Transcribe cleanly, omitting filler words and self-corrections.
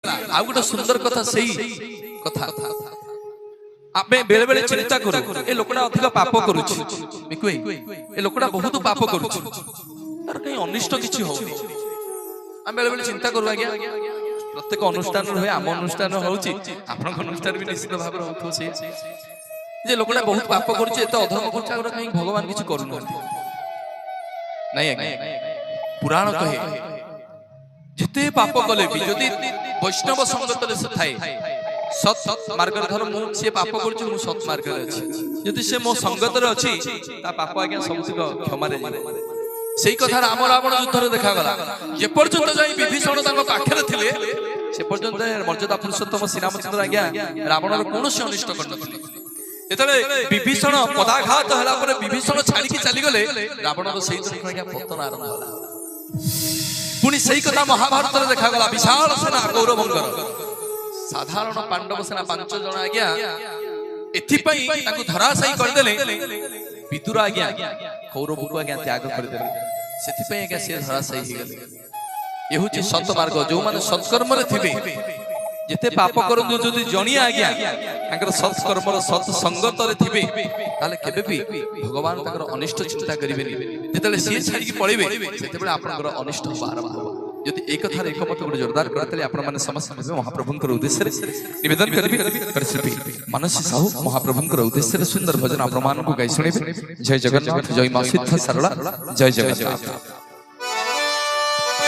आउ गोटे सुंदर कथा सही कथा आपे बेले बेले चिंता करू ए लोकड़ा अधिक पाप करूछि मिकुई ए लोकड़ा बहुत पाप करूछि तार कहीं अनिष्ट किछि हो हम बेले बेले चिंता करू आज्ञा प्रत्येक अनुष्ठान होय आम अनुष्ठान होउछि आपन अनुष्ठान भी निश्चित भाव होथो से जे लोकड़ा बहुत पाप करूछि एत अधर्म करूछि आगर कहीं भगवान किछि करू नहीं आज्ञा पुराण कहे जिते पाप कले भी जदि वैष्णव संगत रे से थाए सत मार्ग धर मु से पाप करछु मु सत मार्ग रे अछि जदि से मो संगत रे अछि ता पाप आज्ञा सबतिक क्षमा रे जाय सेही कथा राम रावण युद्ध रे देखा गला जे पर्यंत जाई विभीषण ताको पाखरे थिले से पर्यंत मर्यादा पुरुषोत्तम श्री रामचंद्र आज्ञा रावण रो कोनोसी अनिष्ट करनथिले एतले विभीषण पदाघात हला पर विभीषण छाडी की चली गले रावण रो सेही दिन आज्ञा पतन आरंभ होला पुनी सही कथा महाभारत रे देखा गला विशाल सेना कौरवंकर साधारण पांडव सेना 5 जण आज्ञा एथि पई ताकू धराशायी कर देले विदुर आज्ञा कौरव को आज्ञा त्याग कर देले सेथि पई आज्ञा से धराशायी ही गले एहुची सत मार्ग जो माने सत्कर्म रे थिबे जेते पाप करंदु जदि जणिया आज्ञा ताकर सत्कर्म रो सत संगत रे थिबे ताले केबे भी भगवान ताकर अनिष्ट चिंता करिवेनी जेतले से छाडी की पळिबे सेतेबेले आपनकर अनिष्ट आरंभ होबा यदि एक कथा एकमत गुण जोरदार करतले आपण माने समस्त महाप्रभुंकर उद्देश्य रे निवेदन करबी करसिपी मानसी साहू महाप्रभुंकर उद्देश्य रे सुंदर भजन आपण मान को गाई सुनिबे जय जगन्नाथ जय मां सिद्ध सरला जय जगन्नाथ।